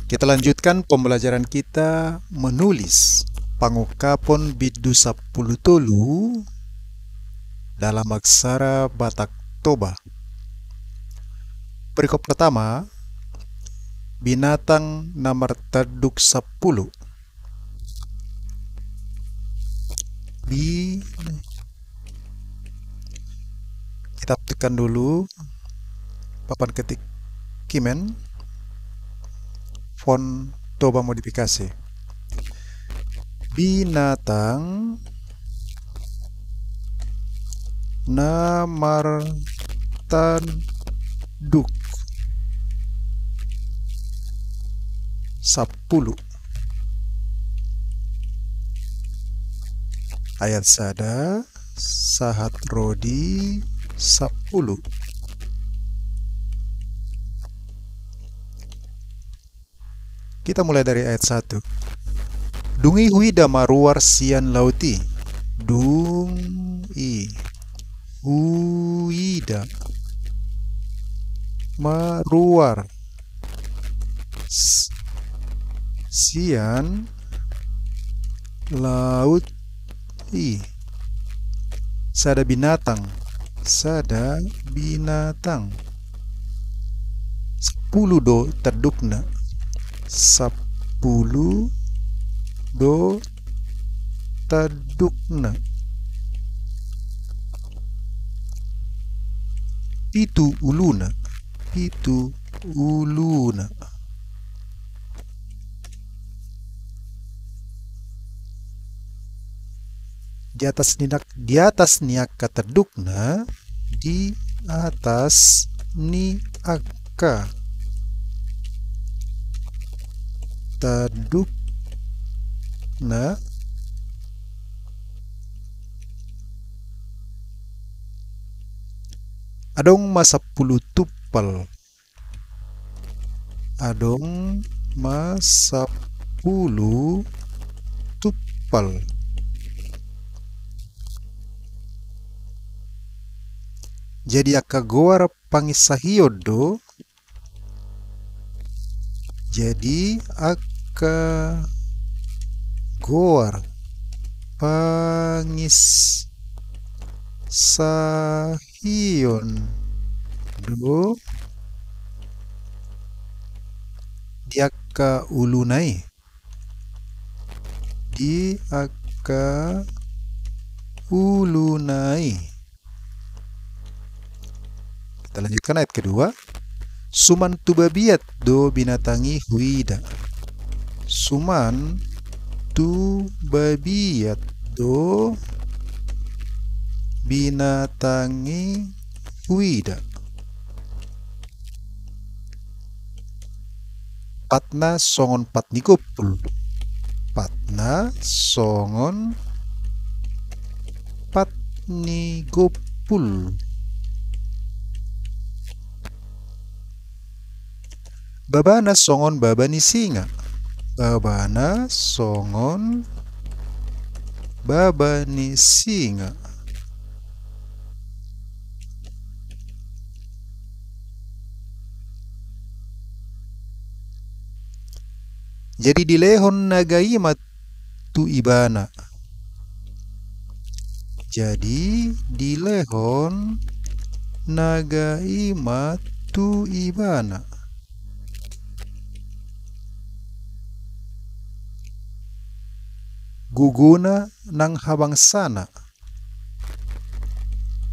Kita lanjutkan pembelajaran kita menulis pangukapon bidu 10 tolu dalam aksara Batak Toba. Berikut pertama, binatang nomor terduk 10. Kita tekan dulu papan ketik Kimen, font Toba modifikasi. Binatang nomor terduk 10. Ayat sada sahat rodi 10. Kita mulai dari ayat 1. Dungi hui damaruar sian lauti. Dungi huida maruar sian laut sada binatang 10 do terdukna 10 do terdukna pitu uluna di atas niaka terdukna di atas niaka terdukna adong masa puluh tupal. Adong masa puluh tupal. Jadi akagoar pangisahiodo. Jadi akagoar pangisahion do diaka ulunai. Diaka ulunai. Kita lanjutkan ayat kedua. Suman tu babiat do binatangi huida. Suman tu babiat do binatangi huida. Patna songon patni gopul. Patna songon patni gopul. Babana songon babani singa. Babana songon babani singa. Jadi dilehon nagaima tu ibana. Jadi dilehon nagaima tu ibana. Guguna nang habang sana.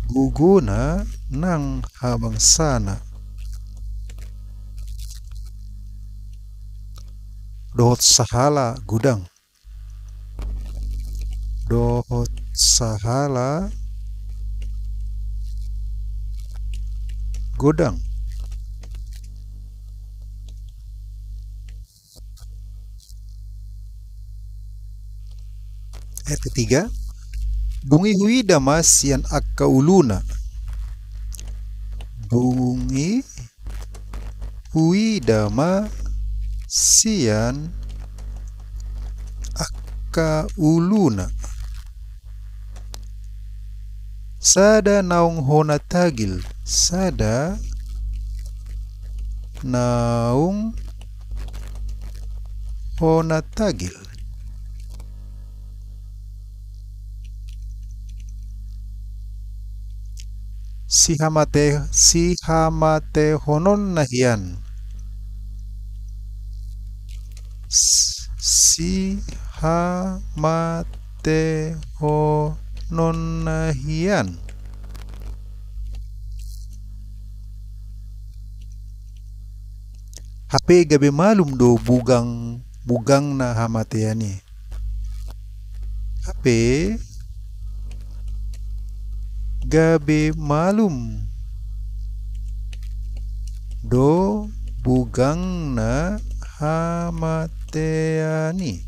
Guguna nang habang sana. Dohot sahala gudang. Dohot sahala gudang. Ayat ketiga. Bungi huida mas yan akka uluna. Bungi huida mas yan akka uluna. Sada naung hona tagil. Sada naung hona tagil. Si hamate honon nahian. Si hamate honon nahian. HP gabe malum do bugang na hamateani. HP gabe malum do bugang na hamateani.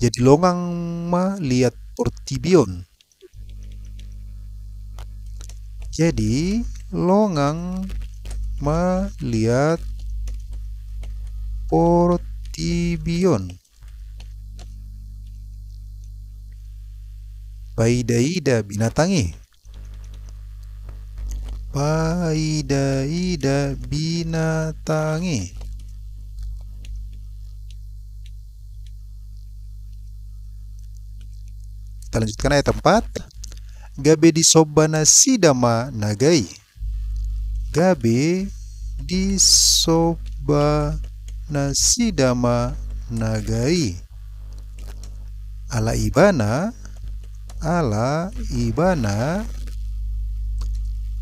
Jadi longang ma lihat portibion. Jadi longang melihat portibion. Baida-ida binatangi. Baida-ida binatangi. Kita lanjutkan ayat 4. Gabe disobana sidama nagai. Gabe disobana sidama nagai. Ala ibana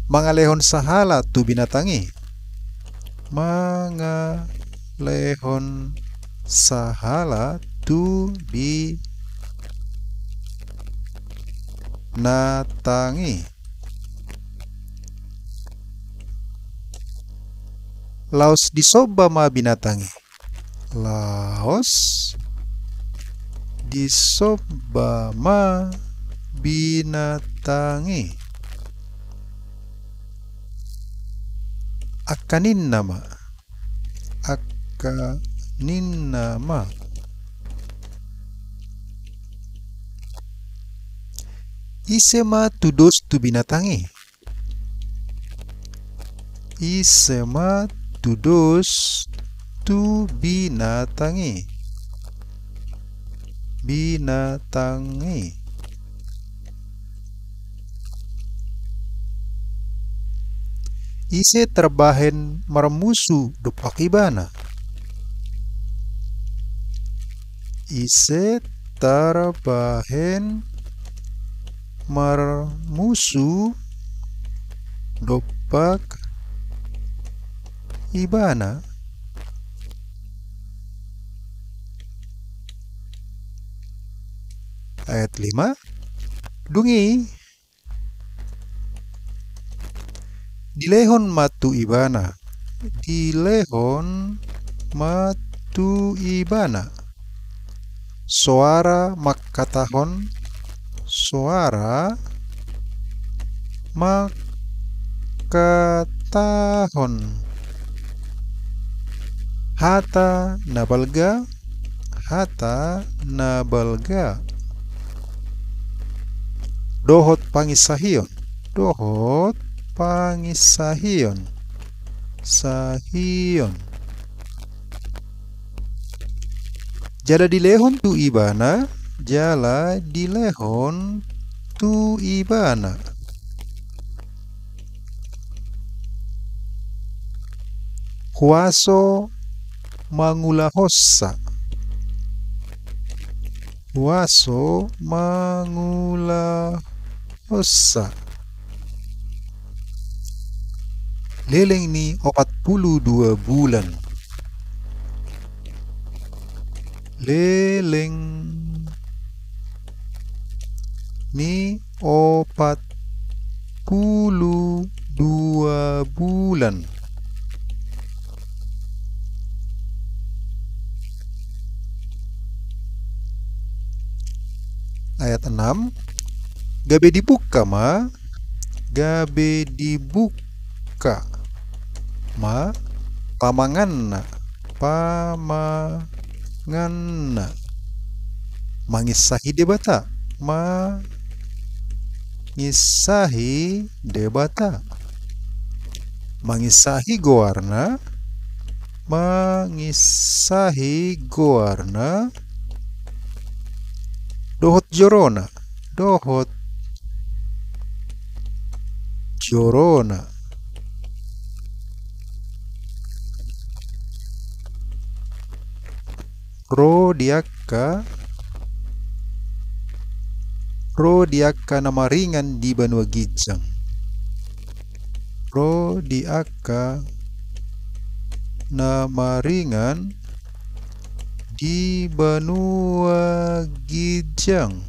mangalehon sahala tu binatangi. Mangalehon sahala tu binatangi. Laos disoba ma binatangi. Laos disoba ma binatangi. Akanin nama. Akanin nama. Isema tudos tu binatangi. Isema tudos tu binatangi. Binatangi. Ise terbahen marmusu dopak ibana. Ise terbahen marmusu dopak ibana. Ayat 5. Dungi dilehon matu ibana. Dilehon matu ibana. Suara makatahon. Suara makatahon. Hata nabalga. Hata nabalga. Dohot pangisahion. Dohot pangisahion. Sahion. Jala dilehon tu ibana. Jala dilehon tu ibana. Huaso mangulahossa. Huaso mangulahossa. Leleng ni 42 bulan. Leleng ni 42 bulan. Ayat 6. Gabe dibuka ma. Gabe dibuka ma pamanganna. Pamanganna. Mangisahi debata. Mangisahi debata. Mangisahi goarna. Mangisahi goarna. Dohot jorona. Dohot jorona. Ro diaka nama ringan di Banua Gijang. Ro diaka nama ringan di Banua Gijang.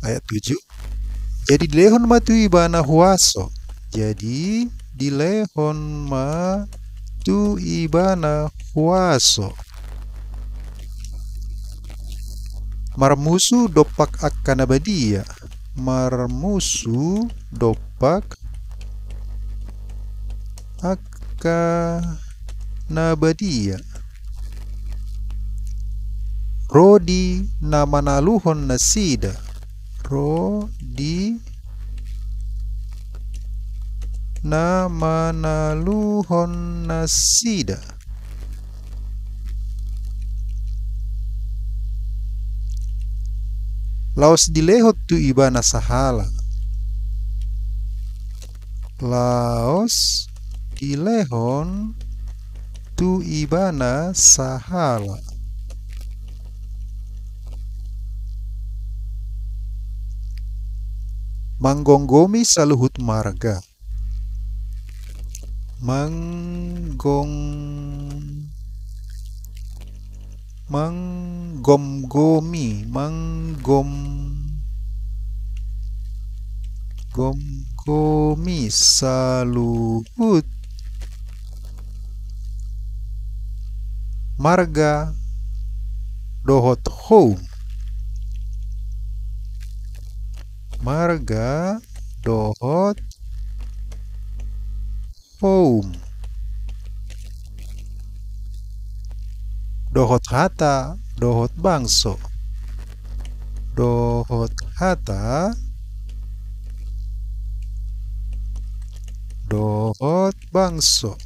Ayat 7. Jadi dilehon ma tu ibana huaso. Jadi dilehon ma tu ibana huaso. Marmusu dopak akan abadia. Marmusu dopak akan abadia. Rodi nama naluhon nasida. Rodi nama naluhon nasida. Laos dilehot tu ibana sahala. Laos dilehon tu ibana sahala. Manggonggomi saluhut marga. Gomgomi saluhut marga dohot home. Marga dohot home. Dohot hata, dohot bangso. Dohot hata, dohot bangso.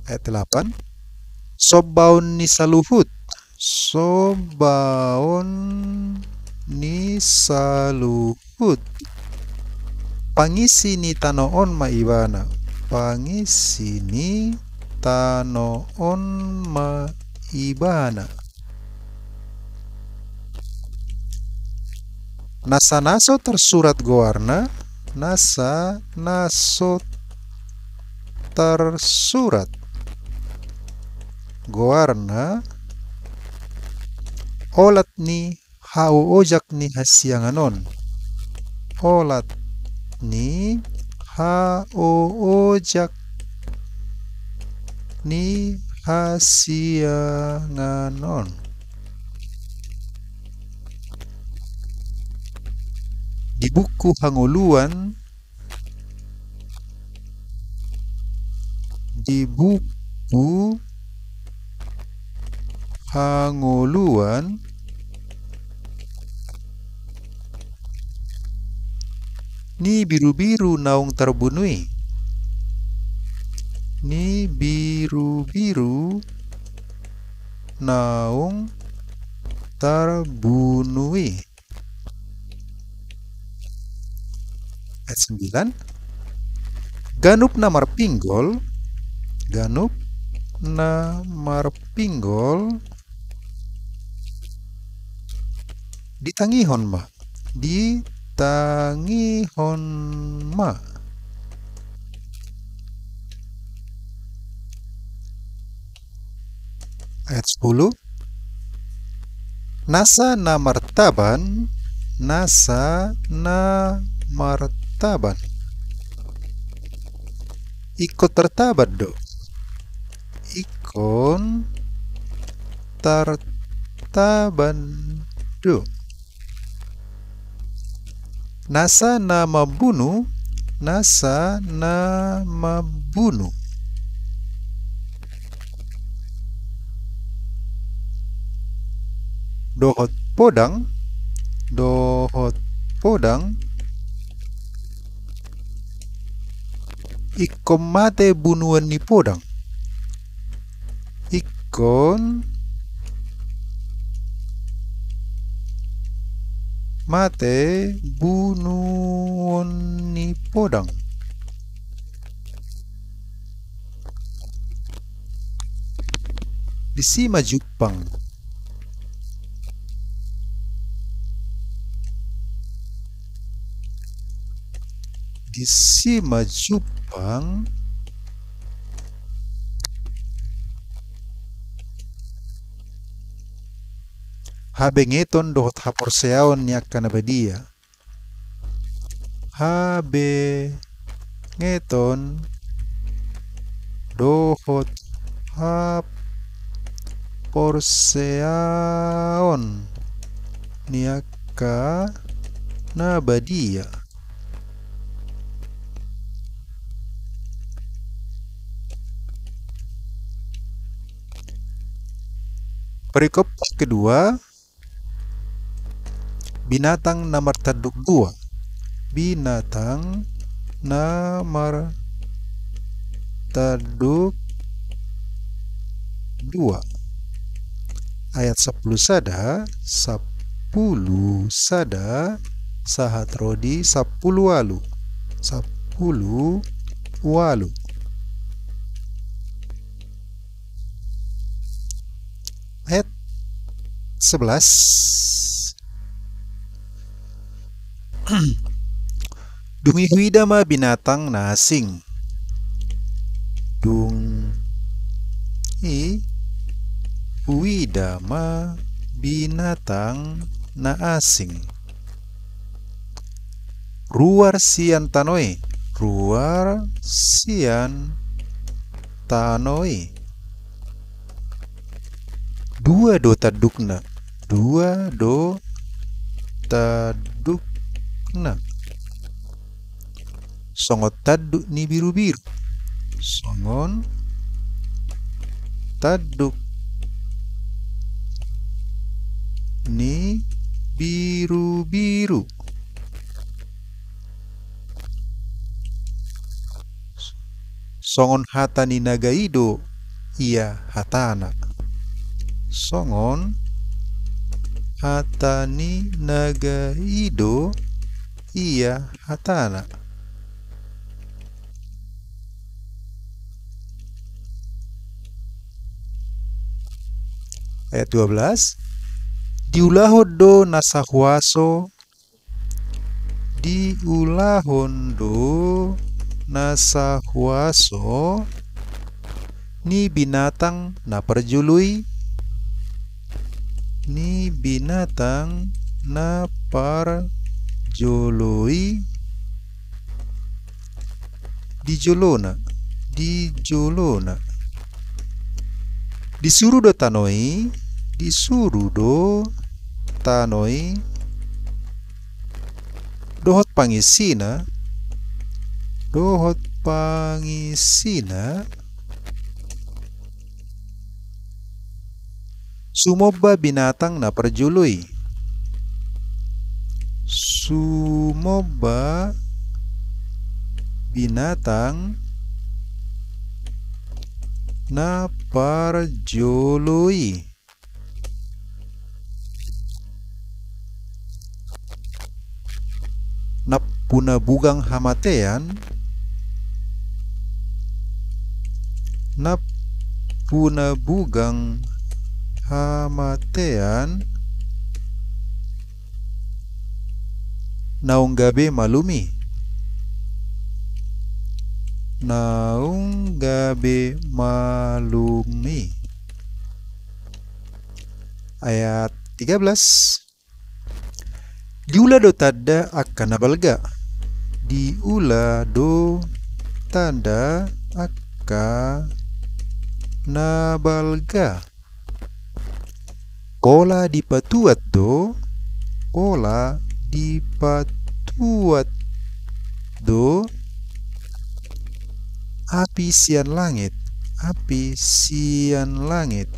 Ayat 8. Sobaun ni saluhut. Sobaun ni saluhut. Pangisi ni tanoon maibana. Pangisi ni tanoon maibana. Nasa naso tersurat goarna. Nasa naso tersurat goarna. Olat ni hauojak ni hasianganon. Olat ni hauojak ni hasianganon. Di buku hanguluan. Di buku hanguluan ni biru-biru naung terbunui. Ni biru-biru naung terbunui. Ayat 9. Ganup na marpinggol. Ganup na marpinggol. Ditangihon ma. Ditangihon ma. Ayat 10. Nasa na martaban. Nasa na martaban. Ikut tertabat do. Ikon tertaban do. Nasa na mabunuh. Nasa na mabunuh. dohot podang, dohot podang, ikon mate bunuan ni podang, ikon mate bunuan ni podang. Di sima Jepang. Di sima Jepang. Habengeton dohot haporseaon ni akanabadia. Habengeton dohot haporseaon ni akanabadia. Perikop kedua, binatang nomor taduk 2. Binatang nomor taduk 2. Ayat 10 sada, 10 sada, sahat rodi 10 walu. 10 walu. Ayat 11. Dungi huida ma binatang na asing. Dungi huida ma binatang na asing. Ruar sian tanoi. Ruar sian tanoi. Dua do tadukna. Dua do tadukna. Songot taduk ni biru-biru. Songon taduk ni biru-biru. Songon hata ni nagaido ia hatana. Songon hata ni nagaido ia hatana. Ayat 12. Diulahon do nasahuaso. Diulahon do nasahuaso ni binatang na perjului. Ni binatang na parjului. Dijolona. Dijolona. Disuruh do tanoi. Disuruh do tanoi. Dohot pangisina. Dohot pangisina. Sumoba binatang na perjului. Sumoba binatang na parjului. Napuna bugang hamatean. Napuna bugang hamatean. Naung gabe malumi. Naung gabe malumi. Ayat 13. Diula do tada akan nabalga. Diula do tada akan nabalga. Kola dipatuat do. Kola dipatuat do. Api sian langit. Api sian langit.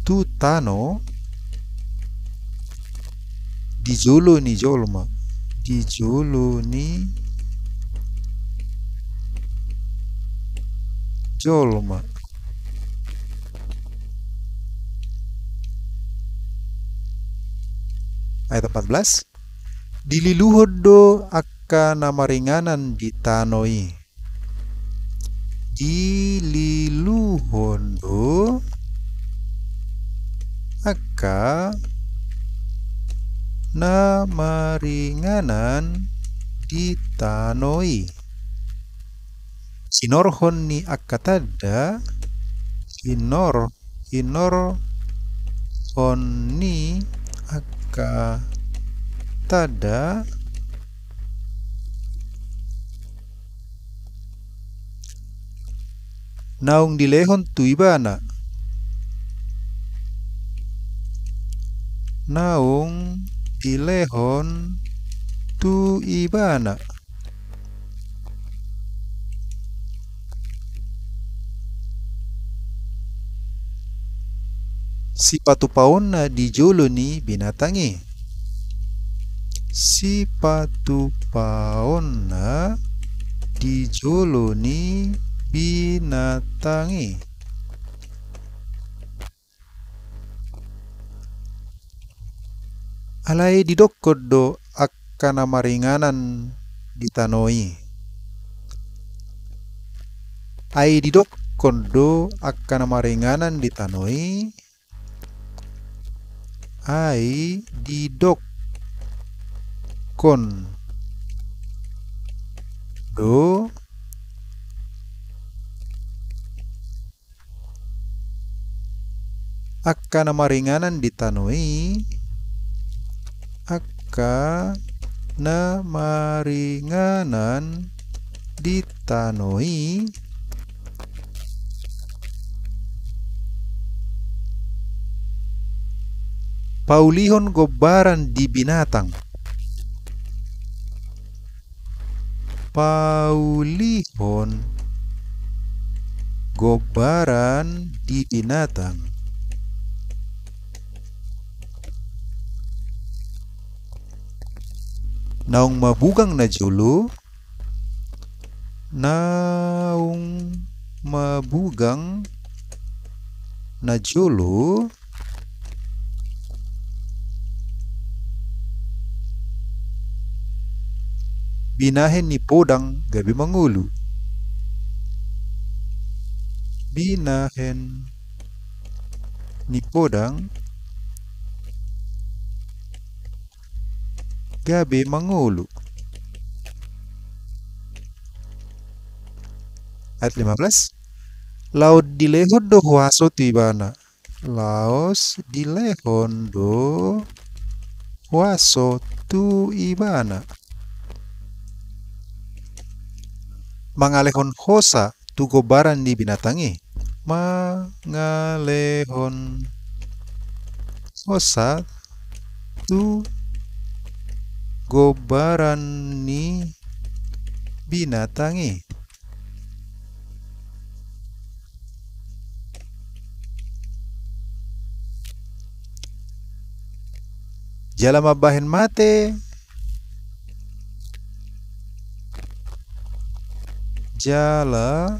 tu tano dijolo ni jolma. Dijolo ni jolma. Ayat 14. Dililuhod do akka namaringanan di tanoi. Dililuhod do akka namaringanan di tanoi. Sinorhon ni akka tada. Sinorhon ni akka tada naung dilehon tu ibana. Naung dilehon tu ibana. Si patupaon na dijolo ni binatangi. Si patupaon na dijolo ni binatangi. Alai didokod do akka namaringanan ditanoi. Ai didokod do akka namaringanan ditanoi. Ai didokon do akka namaringanan ditanoi. Akka namaringanan ditanoi. Paulihon gobaran di binatang. Paulihon gobaran di binatang. Naung mabugang na jolo. Naung mabugang na jolo. Binahen ni podang gabi mangulu. Binahen ni podang gabi mangulu. Ayat 15. Laut dilehon do huaso tibana. Laos dilehon do huaso tu ibana. Mangalehon hosa tu gobaran di binatangi. Mangalehon hosa tu gobaran ni binatangi. Jala mabahen mate. Jala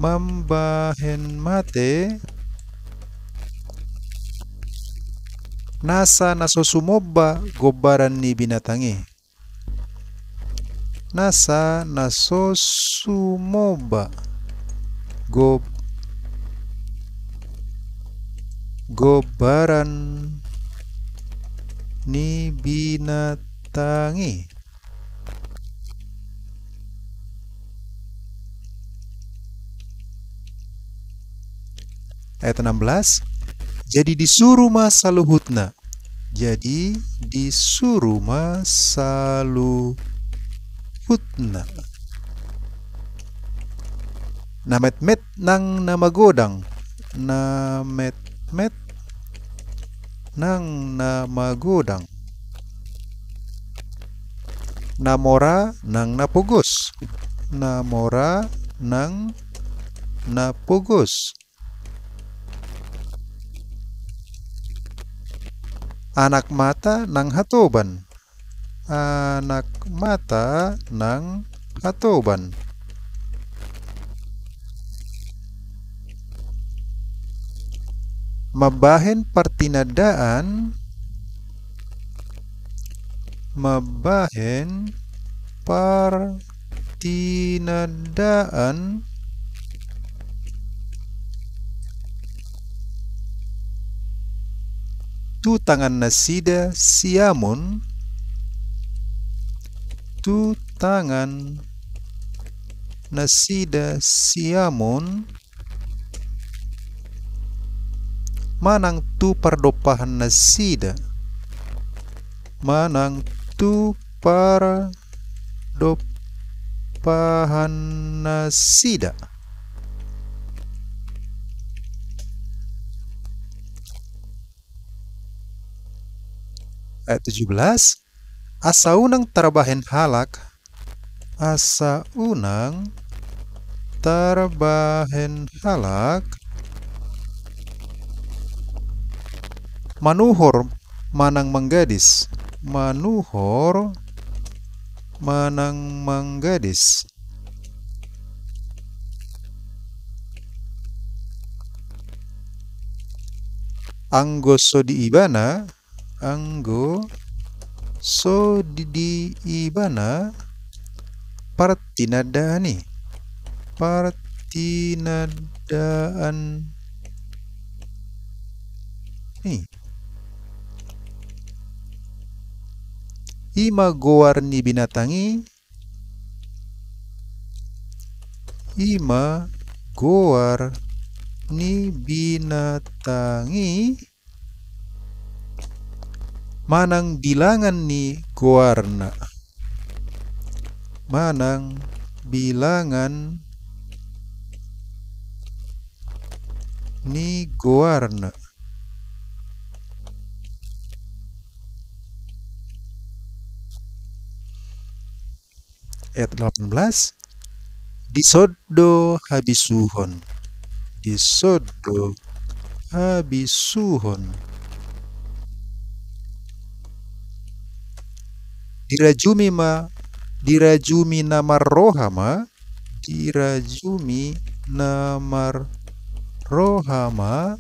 mambahen mate. Nasa nasosumoba gobaran ni binatangi. Nasa nasosumoba gobaran ni binatangi. Ayat 16. Jadi disuruh masaluhutna. Jadi disuruh masaluhutna. Namet-met nang namagodang. Namet-met nang namagodang. Namora nang napugos. Namora nang napugos. Anak mata nang hatoban. Anak mata nang hatoban. Mabahen partinadaan. Mabahen partinadaan tu tangan nasida siamun. Tu tangan nasida siamun manang tu pardopahan nasida. Manang tu pardopahan nasida. Ayat 17. Asa unang tarabahen halak. Asa unang tarabahen halak. Manuhor manang manggadis. Manuhor manang manggadis. Anggo sodi ibana. Anggo sodi ibana partinadani. Partinadaan ni. Ima goar ni binatangi. Ima goar ni binatangi manang bilangan ni goarna. Manang bilangan ni goarna. Ayat 18. Disodo habisuhon. Disodo habisuhon. Dirajumi namar rohama. Dirajumi namar rohama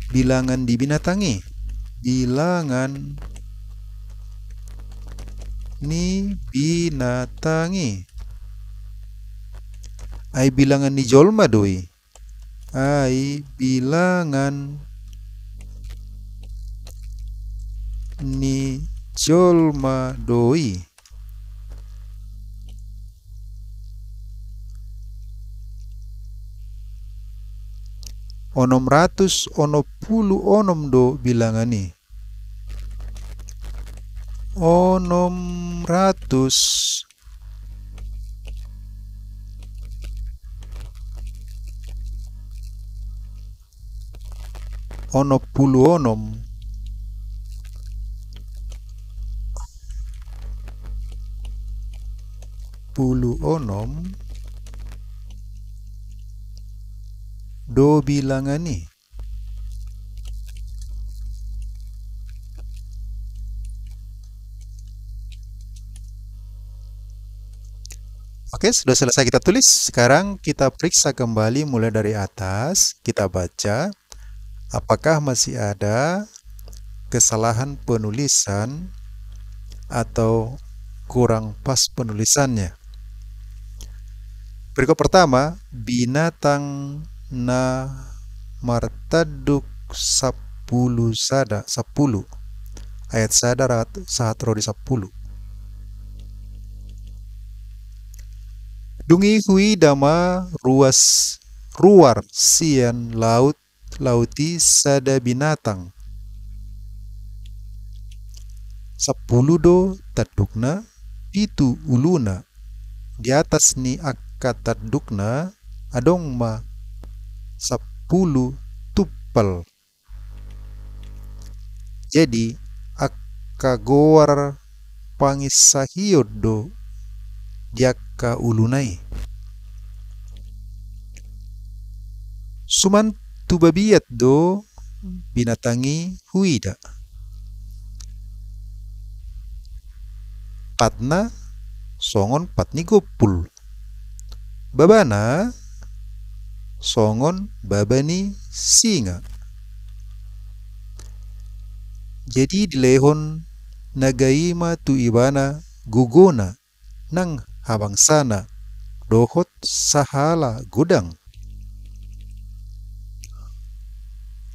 bilangan dibinatangi. Bilangan ni binatangi. Ai bilangan ni jolma doi. Ai bilangan ni jolma doi. Onom ratus onopulu onom do bilangani. Onom ratus onopulu onom. Pulu onom do bilangani. Oke, sudah selesai kita tulis. Sekarang kita periksa kembali mulai dari atas. Kita baca apakah masih ada kesalahan penulisan atau kurang pas penulisannya. Berikut pertama, binatang na martaduk 10 sada 10. Ayat sadar saat rodi 10. Dungi hui dama ruar sian lauti sada binatang. 10 do tadukna pitu uluna. Di atas ni akatadukna adong ma 10 tupal. Jadi akagoar pangisahiyod do diaka ulunai. Suman tubabiyat do binatangi huida. patna songon patni gopul. Babana songon babani singa. Jadi dilehon nagaima tu ibana gugona nang habangsana dohot sahala gudang.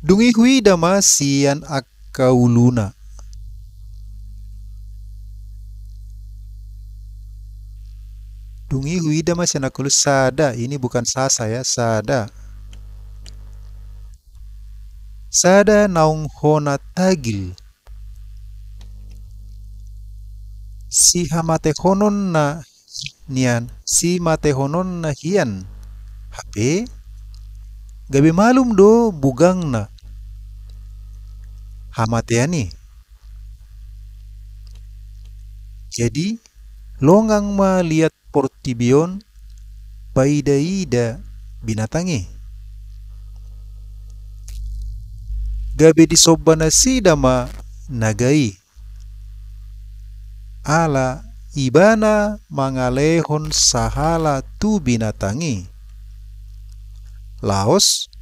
Dungi hui dama sian akauluna. Dungi hui dama sian akaulu sada. Ini bukan sasa ya, sada. Sada naung hona tagil. Si hamate honon na nian, si mate honon na hian. Hape gabi malum do bugang na hamate ani. Jadi longang ma lihat portibion paida-ida binatangi. Gabi disobana sidama nagai. Ala ibana mangalehon sahala tu binatangi. Laos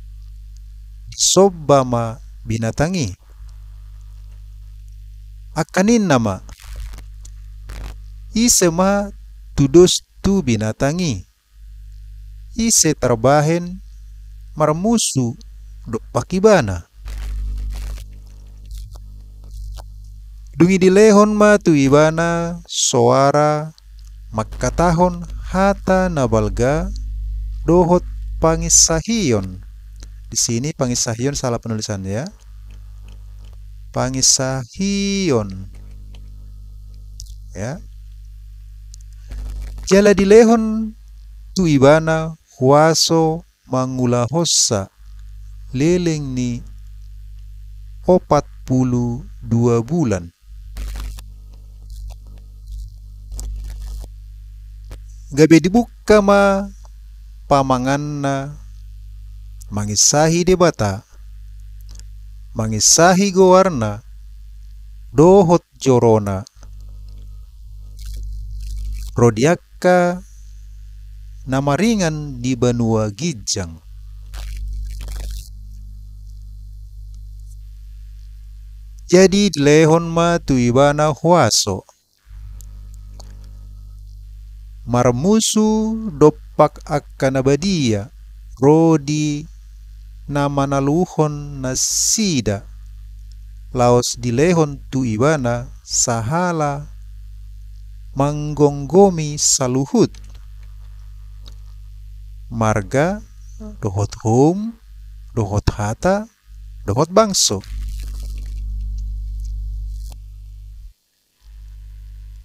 disobama binatangi. Akanin nama isema tudos tu binatangi. Ise terbahen marmusu do pakibana. Dungi dilehon ma tu ibana soara makatahon hata nabalga dohot pangisahion. Di sini pangisahion salah penulisan ya. Pangisahion. Ya. Jala dilehon tu ibana huaso mangulahosa leleng ni 42 bulan. Gabe dibuka ma pamanganna mangisahi debata mangisahi gowarna dohot jorona rodiaka nama ringan di banua gijang. Jadi lehon ma tu ibana huaso marmusu dopak akan abadia rodi nama naluhon nasida laos dilehon tu ibana sahala manggonggomi saluhut marga dohot hum dohot hata dohot bangso.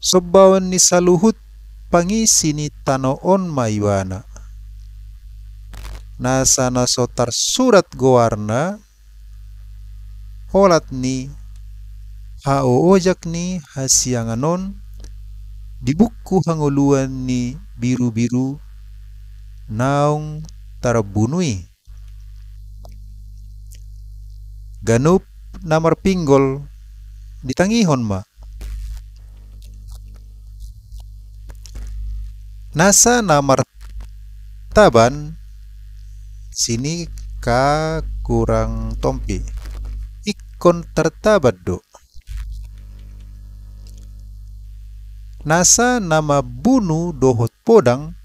Sobawan ni saluhut pangisi ni tanoon maiwana. Nasa nasotar surat gowarna holat ni haoojak ni hasianganon di buku hanguluan ni biru-biru naung tarabunui. Ganup namar pinggol ditangihon ma. Nasa namar taban sini ka kurang tompi. Ikon tertabat do. Nasa nama bunu dohot podang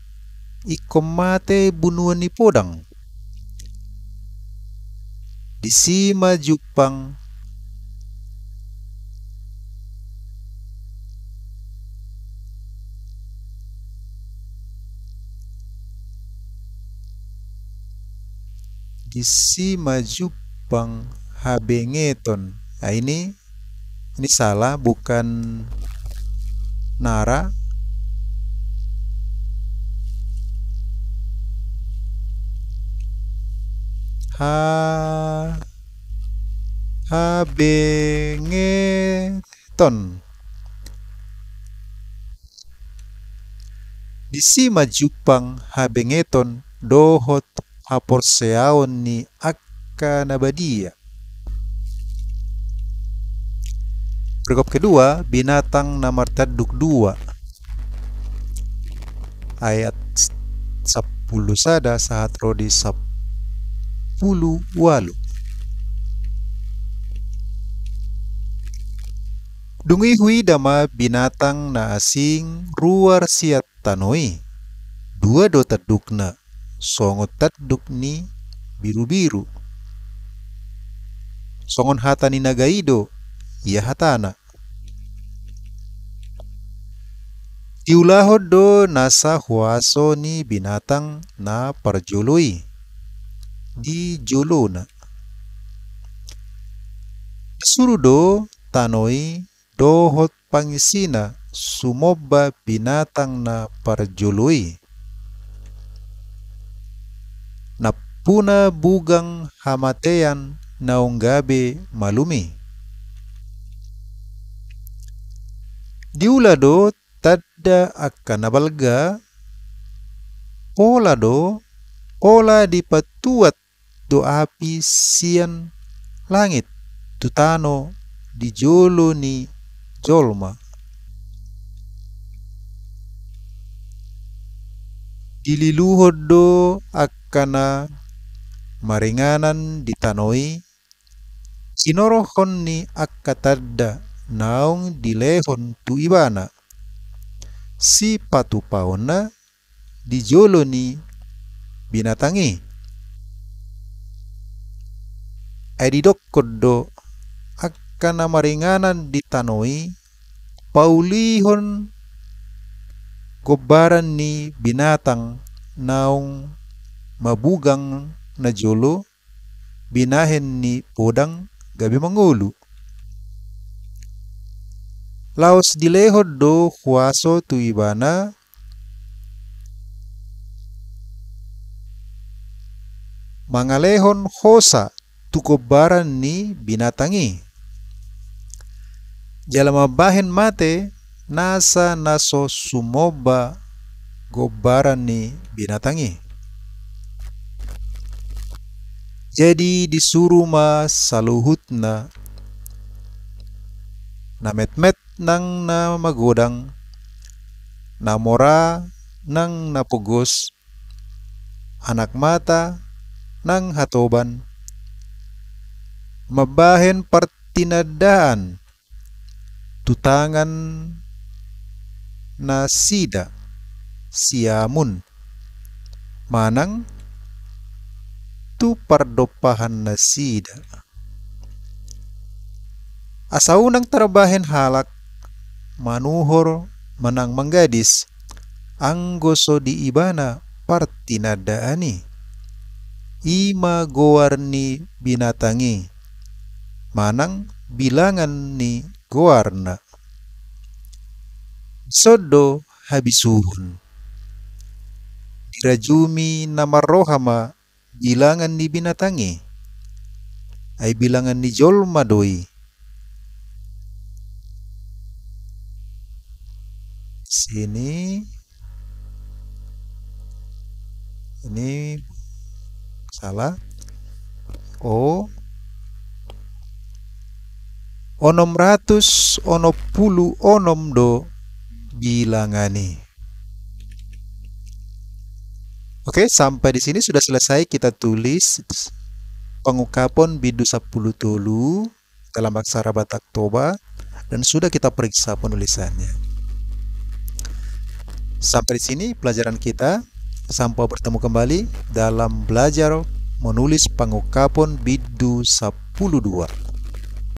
ikom mate bunuan ni podang. Disima jupang disima jupang habengeton. Nah, ini salah, bukan nara. Habengeton. Disima jupang habengeton dohot haporseaon ni akka nabadia. Pergub kedua, binatang nomor taduk 2. ayat 10 sada sahat rodi 10 walu. Dungi hui dama binatang na asing ruar siat tanoi. Dua do tadukna, songot taduk ni biru-biru. Songon hata ni nagaido, iya hatana. Tiulahod do nasa huaso ni binatang na parjoloi. Di jolo na. Suru do tanoi dohot pangisina sumoba binatang na parjoloi. Napuna bugang hamatean naunggabe malumi. Diula do tadda akan nabalga pola dipatuat do api sian langit tutano di jolo ni jolma. Dililuhod do akana maringanan ditanoi sinorohon ni akatadda naung dilehon tu ibana. Si patupaon na di jolo ni binatangi. Ay didokod do akana maringanan ditanoi paulihon gobaran ni binatang naung mabugang na jolo binahen ni podang gabi mangulu. Laos dilehod do huaso tu ibana mangalehon hosa tu gobaran ni binatangi. Jalama bahen mate nasa naso sumoba gobaran ni binatangi. Jadi disuruh ma saluhut na met-met nang na magodang namora nang napugos anak mata nang hatoban mabahen partinadaan tutangan na sida siamun manang tu pardopahan na sida. Asaunang tarabahen halak manuhor manang manggadis ang goso di ibana partinadaani. Ima goar ni binatangi manang bilangan ni goarna. Sodo habisuhun. Dirajumi namarohama bilangan ni binatangi ay bilangan ni jolma doi. Sini ini salah. Onom ratus onopulu onom do bilangani. Oke, sampai di sini sudah selesai kita tulis pengungkapan bidu 10 tulu dalam aksara Batak Toba dan sudah kita periksa penulisannya. Sampai di sini pelajaran kita. Sampai bertemu kembali dalam belajar menulis pengungkapan bidu 12.